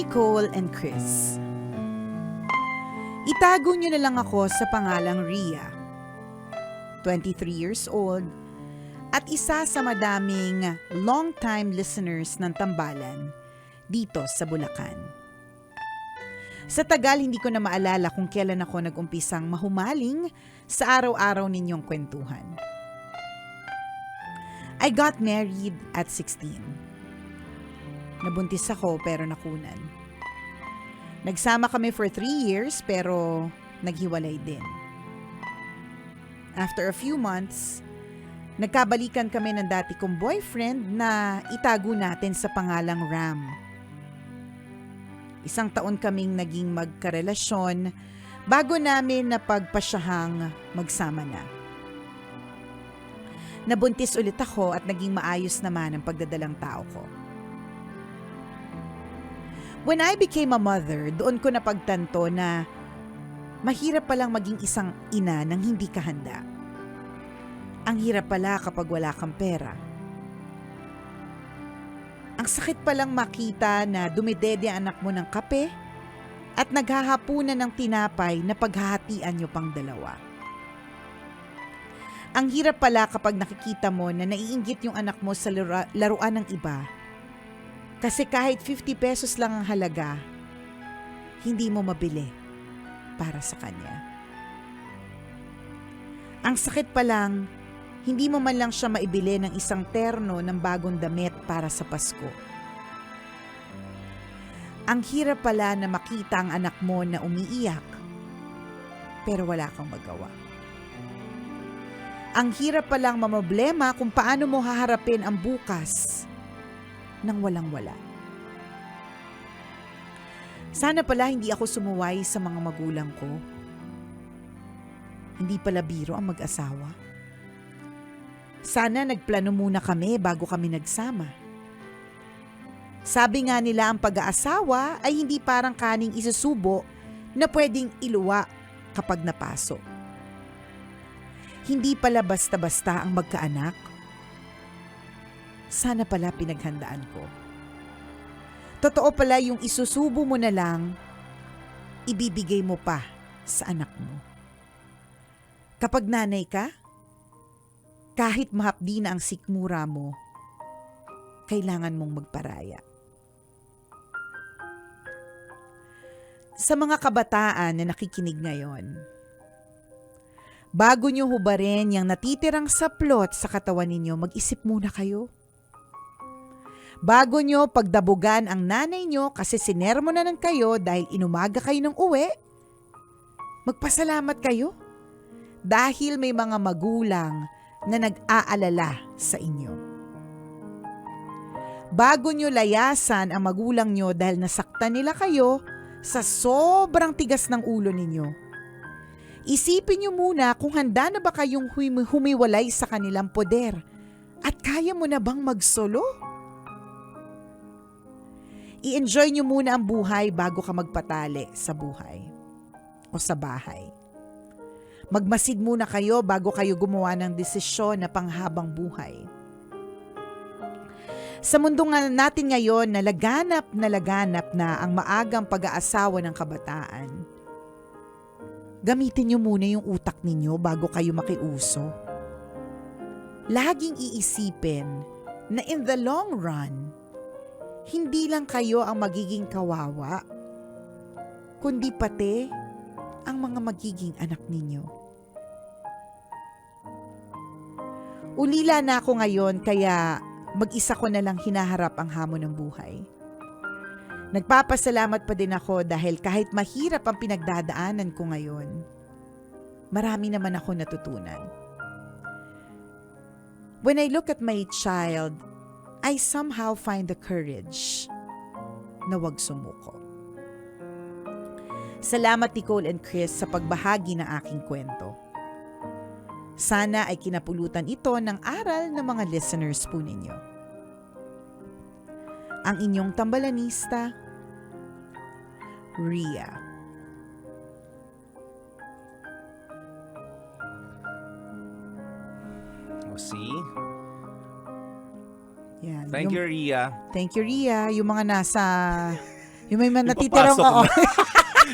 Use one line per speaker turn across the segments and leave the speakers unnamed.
Nicole and Chris. Itago niyo na lang ako sa pangalang Rhea. 23 years old at isa sa madaming long-time listeners ng Tambalan dito sa Bulacan. Sa tagal, hindi ko na maalala kung kailan ako nag-umpisang mahumaling sa araw-araw ninyong kwentuhan. I got married at 16. Nabuntis ako pero nakunan. Nagsama kami for 3 years pero naghiwalay din. After a few months, nagkabalikan kami ng dati kong boyfriend na itago natin sa pangalang Ram. 1 taon kaming naging magkarelasyon bago namin napagpasyahang magsama na. Nabuntis ulit ako at naging maayos naman ang pagdadalang tao ko. When I became a mother, doon ko napagtanto na mahirap palang maging isang ina nang hindi ka handa. Ang hirap pala kapag wala kang pera. Ang sakit palang makita na dumidede ang anak mo ng kape at naghahapunan ng tinapay na paghahatian nyo pang dalawa. Ang hirap pala kapag nakikita mo na naiinggit yung anak mo sa laruan ng iba. Kasi kahit 50 pesos lang ang halaga, hindi mo mabili para sa kanya. Ang sakit pa lang, hindi mo man lang siya maibili ng isang terno ng bagong damit para sa Pasko. Ang hirap pala na makita ang anak mo na umiiyak, pero wala kang magawa. Ang hirap palang mamoblema kung paano mo haharapin ang bukas nang walang-wala. Sana pala hindi ako sumuway sa mga magulang ko. Hindi pala biro ang mag-asawa. Sana nagplano muna kami bago kami nagsama. Sabi nga nila ang pag-aasawa ay hindi parang kaning isusubo na pwedeng iluwa kapag napaso. Hindi pala basta-basta ang magkaanak. Sana pala pinaghandaan ko. Totoo pala yung isusubo mo na lang, ibibigay mo pa sa anak mo. Kapag nanay ka, kahit mahapdi na ang sikmura mo, kailangan mong magparaya. Sa mga kabataan na nakikinig ngayon, bago nyo hubarin yung natitirang saplot sa katawan ninyo, mag-isip muna kayo. Bago nyo pagdabugan ang nanay nyo kasi sinermonan kayo dahil inumaga kayo ng uwi, magpasalamat kayo dahil may mga magulang na nag-aalala sa inyo. Bago nyo layasan ang magulang nyo dahil nasaktan nila kayo sa sobrang tigas ng ulo ninyo, isipin nyo muna kung handa na ba kayong humiwalay sa kanilang poder at kaya mo na bang magsolo? I-enjoy nyo muna ang buhay bago ka magpatali sa buhay o sa bahay. Magmasid muna kayo bago kayo gumawa ng desisyon na panghabang buhay. Sa mundo nga natin ngayon na laganap na ang maagang pag-aasawa ng kabataan, gamitin nyo muna yung utak ninyo bago kayo makiuso. Laging iisipin na in the long run, hindi lang kayo ang magiging kawawa, kundi pati ang mga magiging anak ninyo. Ulila na ako ngayon kaya mag-isa ko na lang hinaharap ang hamon ng buhay. Nagpapasalamat pa din ako dahil kahit mahirap ang pinagdadaanan ko ngayon, marami naman ako natutunan. When I look at my child, I somehow find the courage na wag sumuko. Salamat Nicole and Chris sa pagbahagi ng aking kwento. Sana ay kinapulutan ito ng aral ng mga listeners po ninyo. Ang inyong tambalanista, Rhea.
See?
Yan.
Thank you, Rhea.
Thank you, Rhea. Yung mga nasa Yung may
Yung
natitirang,
papasok
oo.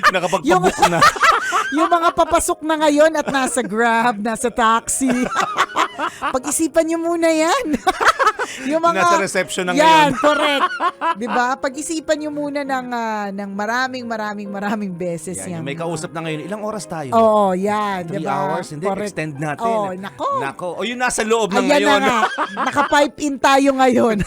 Nakapagpabook na.
Yung mga papasok na ngayon at nasa Grab, nasa taxi. Pag-isipan nyo muna yan. Yung mga,
Nasa reception na
yan,
ngayon.
correct. Diba? Pag-isipan nyo muna ng maraming beses yan.
Yan, may kausap na ngayon. Ilang oras tayo?
Oo, yan.
3
diba?
hours? Hindi,
Correct.
extend natin.
Oo, nako.
Nako. O yun nasa loob na
Ayan
ngayon.
na nga. Naka-pipe in tayo ngayon.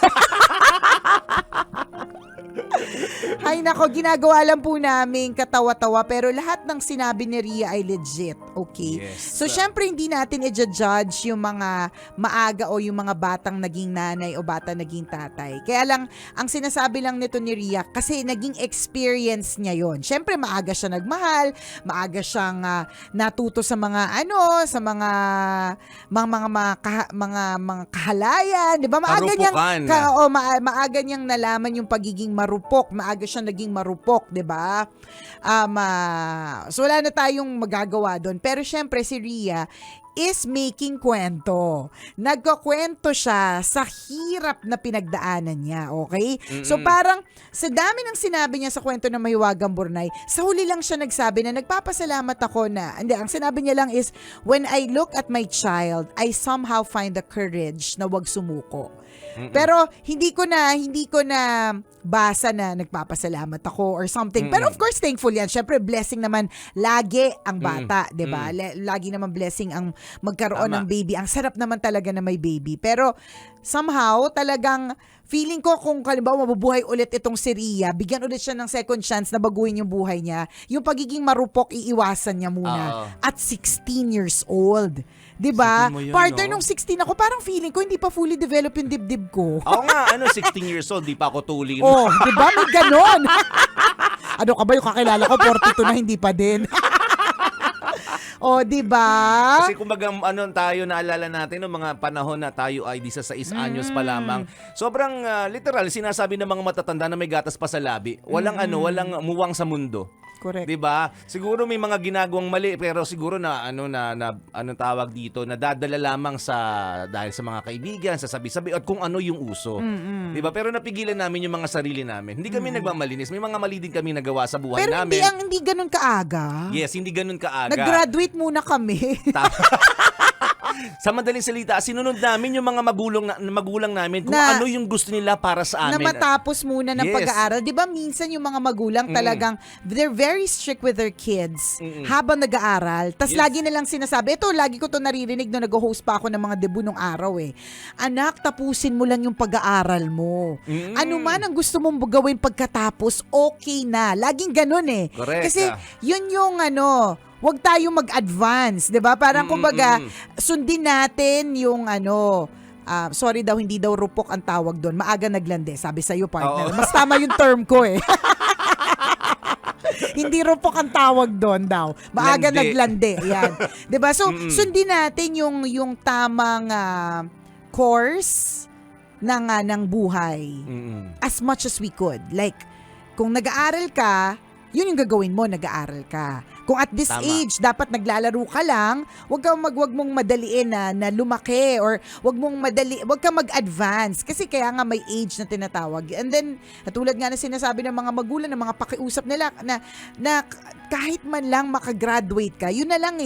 Ay nako, ginagawa lang po namin katawa-tawa pero lahat ng sinabi ni Rhea ay legit, okay?
Yes.
So syempre hindi natin i-judge yung mga maaga o yung mga batang naging nanay o bata naging tatay. Kaya lang, ang sinasabi lang nito ni Rhea, kasi naging experience niya yon. Syempre maaga siya nagmahal, maaga siyang natuto sa mga mga kahalayan, 'di ba? Maaga niyang
Karupukan.
maaga niyang nalaman yung pagiging marupok, maaga siya naging marupok, 'di ba? So wala na tayong magagawa doon. Pero syempre si Rhea is making kwento. Nagkakwento siya sa hirap na pinagdaanan niya, okay? So parang sa dami ng sinabi niya sa kwento ng Mahiwagang Burnay, sa huli lang siya nagsabi na nagpapasalamat ako na, hindi, ang sinabi niya lang is, when I look at my child, I somehow find the courage na wag sumuko. Pero hindi ko na basa na nagpapasalamat ako or something. Pero of course thankful yan. Syempre blessing naman lagi ang bata, 'di ba? Lagi naman blessing ang magkaroon
Tama.
ng baby. Ang sarap naman talaga na may baby. Pero somehow talagang feeling ko kung halimbawa mabubuhay ulit itong si Rhea, bigyan ulit siya ng second chance na baguhin yung buhay niya. Yung pagiging marupok iiwasan niya muna at 16 years old. 'Di ba?
Isipin mo yun,
Partner
no?
nung 16 ako, parang feeling ko hindi pa fully developed yung dibdib ko.
Ako nga, 16 years old, di pa ako tulin.
Oh, 'di ba? May ganon. Ano ka ba yung kakilala ko 42 na hindi pa din. Oh, 'di ba?
Kasi kumbaga tayo naalala natin ng mga panahon na tayo ay 16 anyos pa lamang. Sobrang literal sinasabi ng mga matatanda na may gatas pa sa labi. Walang walang muwang sa mundo.
Correct.
'Di ba? Siguro may mga ginagawang mali pero siguro na tawag dito, nadadala lamang dahil sa mga kaibigan, sa sabi-sabi at kung ano yung uso. 'Di ba? Pero napigilan namin yung mga sarili namin. Hindi kami nagmamalinis. May mga mali din kami nagawa sa buhay
Pero
namin.
hindi ganun kaaga.
Yes, hindi ganun kaaga.
Nag-graduate muna kami.
Sa madaling salita, sinunod namin yung mga magulang namin kung
Na-
ano yung gusto nila para sa
Na
amin.
matapos muna ng
Yes.
pag-aaral. 'Di ba minsan yung mga magulang talagang they're very strict with their kids habang nag-aaral. Tas
Yes.
lagi nilang sinasabi, lagi ko to naririnig nung nag-host pa ako ng mga debut nung araw eh. Anak, tapusin mo lang yung pag-aaral mo. Ano man ang gusto mong gawin pagkatapos, okay na. Laging ganun eh.
Correct.
Kasi yun yung wag tayo mag-advance, 'di ba? Parang kumbaga, sundin natin yung sorry daw, hindi daw rupok ang tawag doon. Maaga naglande, sabi sa iyo partner.
Oo.
Mas tama yung term ko eh. Hindi rupok ang tawag doon daw. Maaga
Lande.
naglande. Yan. 'Di ba? So, sundin natin yung tamang course ng buhay as much as we could. Like, kung nag-aaral ka, yun yung gagawin mo, nag-aaral ka. Kung at this
Tama.
age, dapat naglalaro ka lang, wag mong madaliin na lumaki or wag kang mag-advance. Kasi kaya nga may age na tinatawag. And then, katulad nga na sinasabi ng mga magulang, ng mga pakiusap nila, na kahit man lang makagraduate ka, yun na lang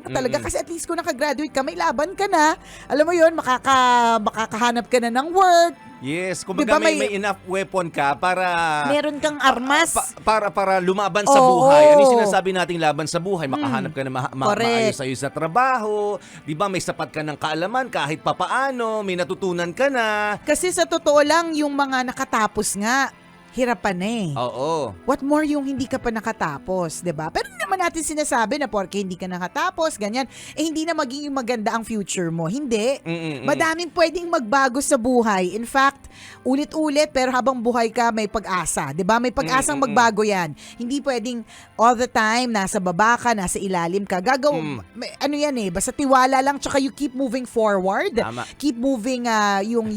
talaga. Kasi at least kung nakagraduate ka, may laban ka na. Alam mo yun, makakahanap ka na ng work.
Yes, kumbaga
Diba
may enough weapon ka para
Meron kang armas.
para lumaban sa
Oo.
buhay. Ano yung sinasabi nating laban sa buhay? Makahanap ka na
Correct.
maayos sa trabaho, 'di ba? May sapat ka ng kaalaman kahit papaano, may natutunan ka na.
Kasi sa totoo lang, yung mga nakatapos nga, hirapan na eh.
Oo.
What more yung hindi ka pa nakatapos, 'di ba? Pero hindi naman natin sinasabi na porke hindi ka nakatapos, ganyan, hindi na magiging maganda ang future mo. Hindi. Madaming pwedeng magbago sa buhay. In fact, ulit-ulit pero habang buhay ka may pag-asa, 'di ba? May pag-asang magbago 'yan. Hindi pwedeng all the time nasa baba ka, nasa ilalim ka. Ano 'yan eh, basta tiwala lang tsaka you keep moving forward.
Tama.
Keep moving yung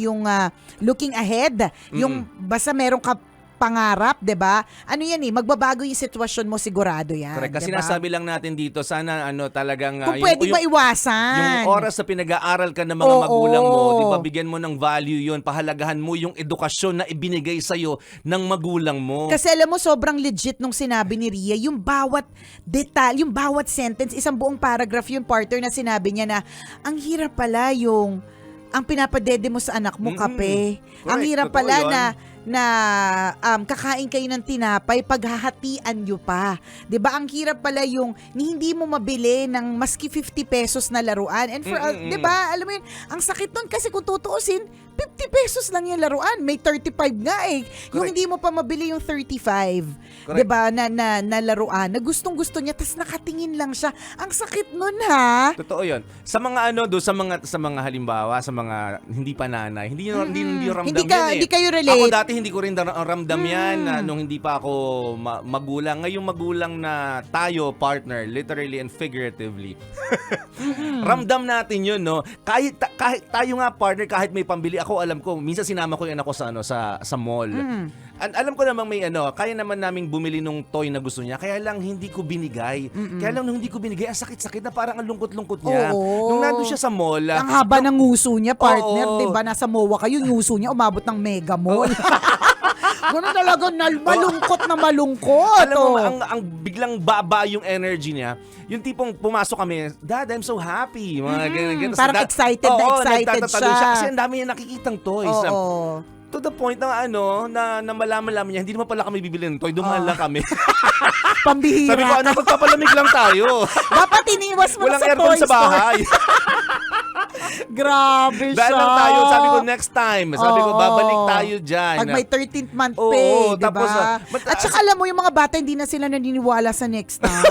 looking ahead. Yung basta meron ka pangarap, 'di ba? Ano yan magbabago yung sitwasyon mo, sigurado yan.
Correct. Kasi
'di ba?
sinasabi lang natin dito, sana talagang
Kung pwede maiwasan.
yung oras na pinag-aaral ka ng mga
Oo.
magulang mo, di ba, bigyan mo ng value yun, pahalagahan mo yung edukasyon na ibinigay sa'yo ng magulang mo.
Kasi alam mo, sobrang legit nung sinabi ni Ria, yung bawat detalye, yung bawat sentence, isang buong paragraph yung partner na sinabi niya na, ang hirap pala yung, ang pinapadede mo sa anak mo, kape. Ang
Correct.
hirap
Totoo
pala
yun.
na kakain kayo ng tinapay, paghahatian nyo pa. 'Di ba? Ang hirap pala yung hindi mo mabili ng maski 50 pesos na laruan. And for 'di ba? Alam mo yun, ang sakit nun kasi kung tutuusin, 50 pesos lang yung laruan. May 35 nga eh. Yung
Correct.
hindi mo pa mabili yung 35.
Correct.
'Di ba? Na laruan na gustong-gusto niya, tas nakatingin lang siya. Ang sakit nun, ha?
Totoo 'yon. Sa mga sa mga halimbawa, sa mga hindi pa nanay, hindi ramdam
Hindi
yan eh.
hindi kayo relate.
Ako dati hindi ko rin ramdam yan nung hindi pa ako magulang. Ngayong magulang na tayo, partner, literally and figuratively. Ramdam natin 'yun, no? Kahit tayo nga partner, kahit may pambili ako, alam ko, minsan sinama ko 'yung anak ko sa mall. Alam ko namang may kaya naman naming bumili nung toy na gusto niya, kaya lang hindi ko binigay. Kaya lang nung hindi ko binigay, ang sakit-sakit na, parang ang lungkot-lungkot niya.
Oo.
Nung nandun siya sa mall,
Ang haba ng nguso niya, partner.
Oo.
'Di ba? Nasa MOA kayo, yung nguso niya umabot ng Mega Mall. Ganun talaga, malungkot na malungkot.
alam mo,
oh.
ang biglang baba yung energy niya. Yung tipong pumasok kami, Dad, I'm so happy. Mga ganyan.
Parang excited na excited
nagtatatalo
siya.
Kasi ang dami niya nakikitang toys.
Oo.
To the point na na malaman niya, hindi naman pala kami bibili ng toy, dumaan lang kami.
Pambihira.
Sabi ko, magpapalamig lang tayo.
Dapat iniwas mo na
Walang
sa
aircon
toy
sa
store.
bahay.
Grabe siya.
Dahil lang tayo, sabi ko next time. Sabi ko, babalik tayo dyan.
Pag may 13th month
Oo,
pay, di
tapos,
ba? At saka alam mo, yung mga bata, hindi na sila naniniwala sa next time.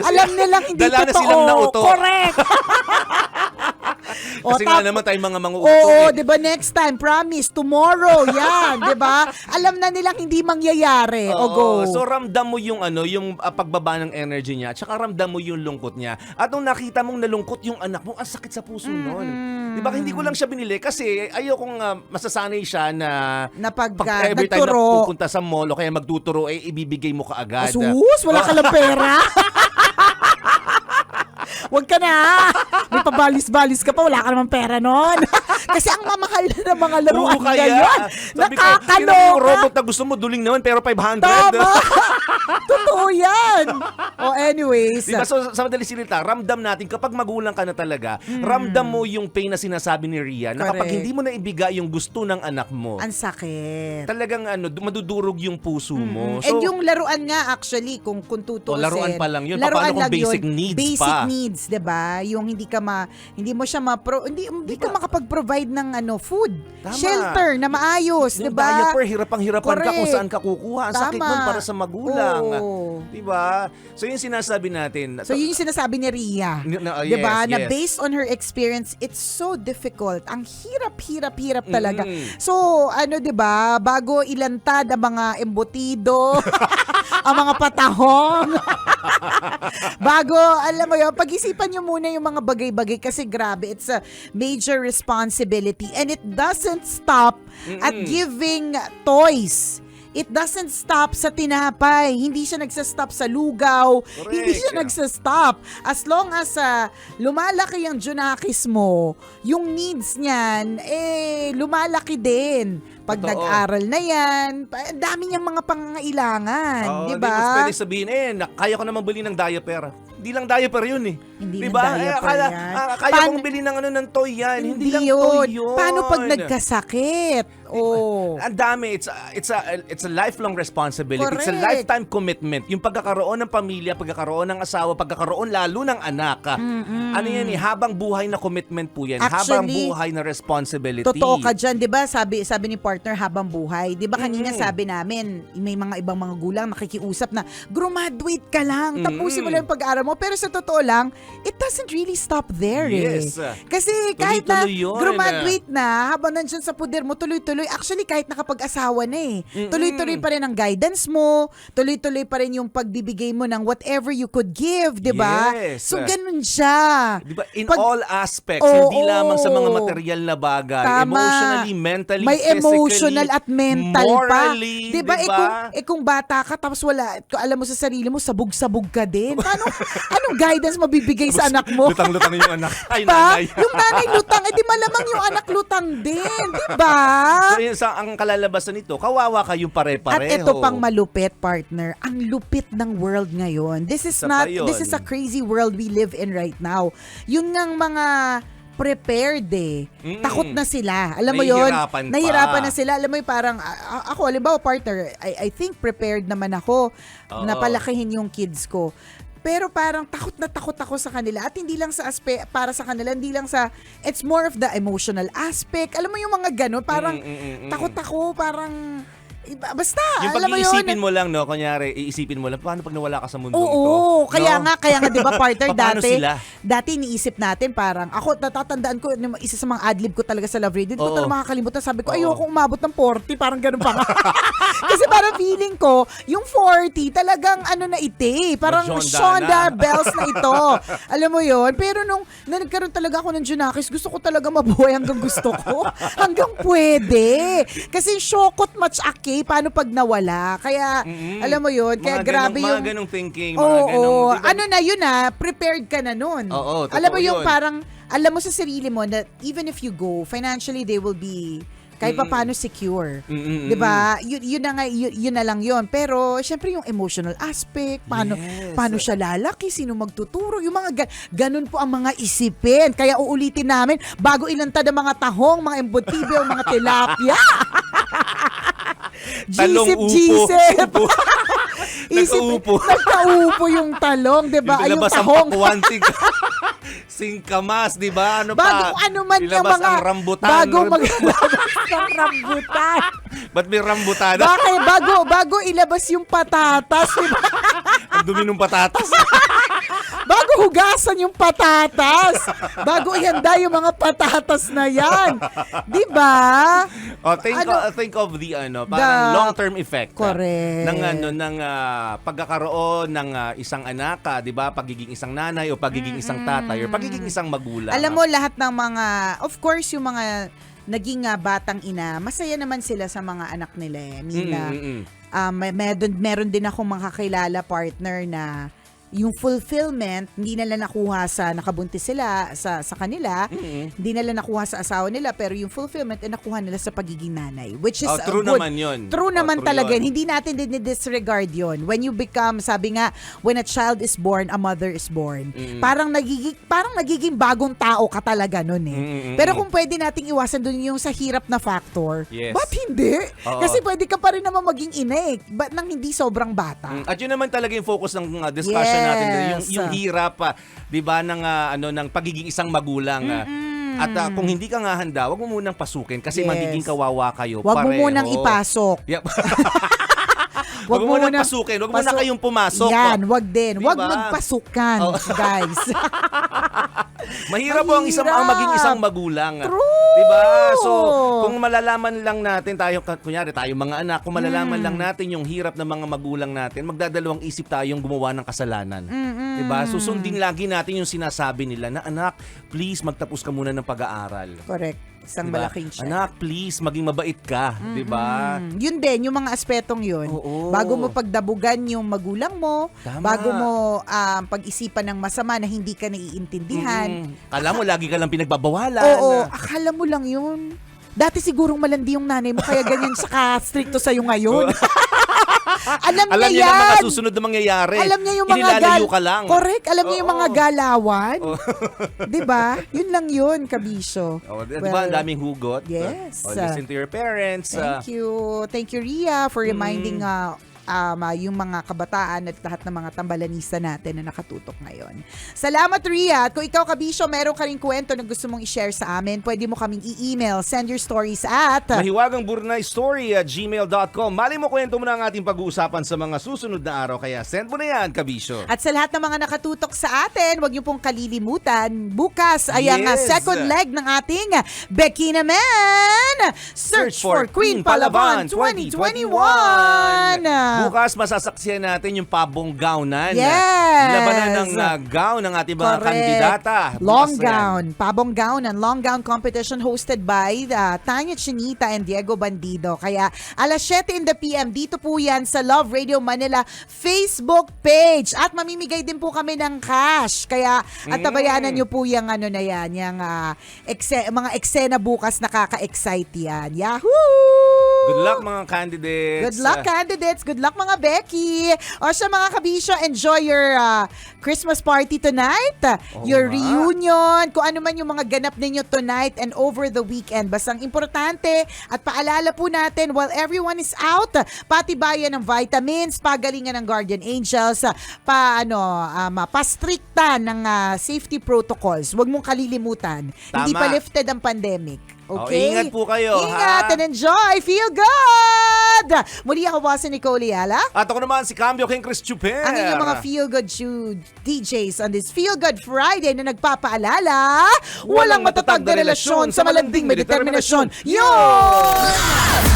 Alam nilang hindi
Dala
totoo.
na silang nauto.
Correct.
Kasi nga naman tayong mga manguuto.
Oo, di ba, next time, promise, tomorrow, yan, di ba? Alam na nilang hindi mangyayari. O go.
So ramdam mo yung yung pagbaba ng energy niya, at saka ramdam mo yung lungkot niya. At nung nakita mong nalungkot yung anak mo, ang sakit sa puso nun. Di ba, hindi ko lang siya binili kasi ayokong masasanay siya na pag every time na
nagturo.
pupunta sa mall o kaya magtuturo, ibibigay mo kaagad.
Sus, wala ka lang pera. Huwag ka na. May pabalis-balis ka pa, wala ka naman pera nun. Kasi ang mamahal na ng mga laruan ngayon.
Sabi ko,
Nakakaloka.
yung robot na gusto mo, duling naman, pero 500.
Tama. Totoo yan. Anyways.
Diba? So, sa madaling salita, ramdam natin, kapag magulang ka na talaga, ramdam mo yung pain na sinasabi ni Ria, na kapag
Correct.
hindi mo na ibigay yung gusto ng anak mo,
Ang sakit.
talagang madudurog yung puso mo.
And yung laruan nga, actually, kung tutuusin.
laruan pa lang yun.
Laruan
Paano kung
lang
basic
yun.
needs
Basic
pa?
needs, 'di ba? Yung hindi mo siya hindi ka makapag-provide ng food,
Tama.
shelter na maayos, 'di
Yung
ba?
diaper, hirapang-hirapan ka kung
Correct.
saan ka kukuha. Ang sakit
Tama.
nun para sa magulang.
Oo.
Diba? So, yung sinasabi natin.
So yun yung sinasabi ni Ria.
Yes,
'Di ba? Na
yes.
based on her experience, it's so difficult. Ang hirap talaga. So, 'di ba? Bago ilantad ang mga embutido, ang mga patahong. Bago, alam mo yun, pag-isipan nyo muna yung mga bagay-bagay kasi grabe, it's a major responsibility and it doesn't stop at giving toys. It doesn't stop sa tinapay. Hindi siya nagsastop sa lugaw.
Correct.
Hindi siya nagsastop. As long as lumalaki ang Junakis mo, yung needs niyan, lumalaki din. Pag
Totoo.
nag-aral na yan, ang dami niyang mga pangangailangan.
Oo,
di
Di
ba?
mo pwede sabihin, kaya ko naman bili ng diaper. Hindi lang diaper yun eh.
Hindi
diba?
lang diaper yan.
Kaya kong bili ng ng toy yan. Hindi lang toy yun.
Paano pag nagkasakit? Oh.
Ang dami. It's a lifelong responsibility. It's a
Correct.
lifetime commitment. Yung pagkakaroon ng pamilya, pagkakaroon ng asawa, pagkakaroon lalo ng anak. Ano yan habang buhay na commitment po yan. Habang
Actually,
buhay na responsibility.
Totoo ka dyan, di ba? Sabi ni partner, habang buhay. Di ba kanina sabi namin, may mga ibang mga gulang nakikiusap na, graduate ka lang, tapusin mo lang yung pag-aaral mo, mo. Pero sa totoo lang, it doesn't really stop there
Yes.
Kasi kahit na
Tuloy-tuloy yun.
graduate na, habang nandiyan sa puder mo, tuloy-tuloy. Actually, kahit nakapag-asawa na tuloy-tuloy pa rin ang guidance mo, tuloy-tuloy pa rin yung pagbibigay mo ng whatever you could give, di ba?
Yes.
So, ganun siya.
Di ba? In
Pag-
all aspects,
Oo.
hindi lamang sa mga material na bagay.
Tama.
Emotionally, mentally,
May
physically,
emotional at mental
morally,
pa. Diba?
diba?
Kung bata ka, tapos alam mo sa sarili mo, sabog-sabog ka din. Paano, anong guidance mabibigay sa anak mo?
Lutang-lutang yung anak. Ay,
Diba?
nanay.
Yung nanay lutang, di malamang yung anak lutang din. Diba?
So, yun, ang kalalabasan nito, kawawa kayong pare-pareho.
At ito pang malupit, partner. Ang lupit ng world ngayon. This is
Isa pa yun.
this is a crazy world we live in right now. Yun ngang mga prepared Takot na sila. Alam mo yun?
Nahihirapan pa.
Nahihirapan na sila. Alam mo yung parang, ako, halimbawa partner, I think prepared naman ako na palakihin yung kids ko. Pero parang takot na takot ako sa kanila. At hindi lang sa para sa kanila, hindi lang sa, it's more of the emotional aspect. Alam mo yung mga ganun, parang takot ako, parang, basta,
yung
alam mo yun.
pag-iisipin mo lang, no? Kunyari, iisipin mo lang, paano pag nawala ka sa mundong
Oo,
to?
kaya
No?
nga 'di ba partner
Paano sila?
dati iniisip natin parang ako natatandaan ko yung isa sa mga adlib ko talaga sa Love Radio, hindi ko
Oo.
talaga makakalimutan, sabi ko
Oo.
ayoko umabot ng 40, parang ganun pa nga. Kasi parang feeling ko yung 40 talagang ano na ite, parang
Majonda
Shonda
na.
Bells na ito. Alam mo yon, pero nung nagkaroon talaga ako ng Junakis, gusto ko talaga mabuhay hanggang gusto ko. Hanggang pwede. Kasi shokot much ake, paano pag nawala? Kaya alam mo yon, kaya grabe yung
mga ganong thinking,
Oo,
mga ganong, di ba?
ano na yun prepared ka na nun.
Oo, totoo
alam mo yung
yun.
parang, alam mo sa sarili mo that even if you go, financially they will be kahit pa paano secure. 'Di ba? Yun na nga yun na lang yun. Pero syempre yung emotional aspect, paano siya lalaki, sino magtuturo, yung mga ganun po ang mga isipin. Kaya uulitin namin bago ilantad ang mga tahong, mga embutido, mga tilapia.
Talong
Gisip.
upo. Nagkaupo.
Nagkaupo yung talong, 'di ba? Ay, yung
Ilabas ang
tahong.
pakuwan, singkamas, di ba? Ano
Bago
pa?
ano man yung
Ilabas
mga
ang rambutan.
bago maglabas ng rambutan.
Ba't may rambutan?
Bakit bago ilabas yung patatas, di ba?
Ang dumi ng patatas.
Bago hugasan yung patatas. Bago ihanda yung mga patatas na yan. Di ba?
Think of the parang long-term effect.
Correct.
Ng pagkakaroon ng isang anak, 'di ba? Pagiging isang nanay o pagiging isang tatay o pagiging isang magulang.
Alam mo lahat ng mga, of course yung mga naging batang ina, masaya naman sila sa mga anak nila meron din akong mga kakilala partner na yung fulfillment, hindi nila nakuha sa nakabuntis sila sa kanila, hindi nila nakuha sa asawa nila, pero yung fulfillment ay nakuha nila sa pagiging nanay. Which is
true
good.
naman yun.
True naman
True
talaga.
yun.
Hindi natin disregard yun. When you become, sabi nga, when a child is born, a mother is born. Parang nagiging bagong tao ka talaga nun Pero kung pwede nating iwasan dun yung sa hirap na factor,
Yes.
ba't hindi?
Oo.
Kasi pwede ka pa rin naman maging ina ba't nang hindi sobrang bata?
At yun naman talaga yung focus ng discussion natin, yung hirap 'di ba ng pagiging isang magulang. At kung hindi ka nga handa, wag mo munang pasukin kasi magiging kawawa kayo
Wag mo
pareho.
munang ipasok.
Yep. Wag mo munang pasukin, wag mo na kayong pumasok.
Yan, wag din.
Diba?
Wag magpasukan, guys.
Mahirap po ang maging isang magulang.
True.
'Di ba? So, kung malalaman lang natin kunyari tayo mga anak, kung malalaman lang natin yung hirap ng mga magulang natin, magdadalawang isip tayong gumawa ng kasalanan. 'Di ba? Susundin lagi natin yung sinasabi nila na anak, please magtapos ka muna ng pag-aaral.
Correct. Isang
Diba?
malaking check.
Anak, please, maging mabait ka. 'Di ba?
Yun din, yung mga aspetong yun.
Oo.
Bago mo pagdabugan yung magulang mo,
Tama.
bago mo pag-isipan ng masama na hindi ka naiintindihan.
Kala mo lagi ka lang pinagbabawalan.
Oo, akala mo lang yun. Dati sigurong malandi yung nanay mo, kaya ganyan siya ka-stricto sa'yo ngayon. Alam
Alam
niya
niya
yan.
na mga susunod na mangyayari.
Alam niya yung mga
Inilalayo ka lang.
Correct. Alam niya yung
Oo.
mga galawan. 'Di ba? Yun lang yun, kabisyo.
Di ba? Ang daming hugot.
Yes.
Listen to your parents.
Thank you. Thank you, Ria, for reminding yung mga kabataan at lahat ng mga tambalanista natin na nakatutok ngayon. Salamat, Rhea. At kung ikaw, Kabisyo, meron ka rin kwento na gusto mong i-share sa amin, pwede mo kaming i-email. Send your stories at
mahiwagangburnaystory@gmail.com. Mali mo, kwento mo na ang ating pag-uusapan sa mga susunod na araw, kaya send mo na yan, Kabisyo.
At sa lahat ng mga nakatutok sa atin, huwag niyo pong kalilimutan. Bukas ay ang
Yes.
second leg ng ating Becky naman. Search for Queen Palaban 2021.
Bukas masasaksihan natin yung pabonggawnan.
Yes.
Labanan ng gown ng ating mga
Correct.
kandidata.
Long
Bukas na yan.
gown, pabong gown and long gown competition hosted by Tanya Chinita and Diego Bandido. Kaya alas 7 in the PM, dito po yan sa Love Radio Manila Facebook page. At mamimigay din po kami ng cash. Kaya at tabayanan nyo po yung ano na yan, yung mga eksena bukas, nakaka-excite yan. Yahoo!
Good luck mga candidates.
Good luck, candidates. Good luck, mga Becky. O siya, mga Kabisyo, enjoy your Christmas party tonight, your
nga.
reunion, kung ano man yung mga ganap ninyo tonight and over the weekend. Basta ang importante at paalala po natin, while everyone is out, patibayan ng vitamins, pagalingan ng Guardian Angels, pastrikta ng safety protocols. Huwag mong kalilimutan. Hindi
Tama.
pa lifted ang pandemic. Okay?
Ingat po kayo,
Ingat
ha?
and enjoy. Feel good! Muli ako po si Nicole Yala.
At ako naman si Cambio King Chris Chuper.
Ang inyong mga Feel Good DJs on this Feel Good Friday na nagpapaalala, walang matatag na relasyon sa malanding may determinasyon. Yun!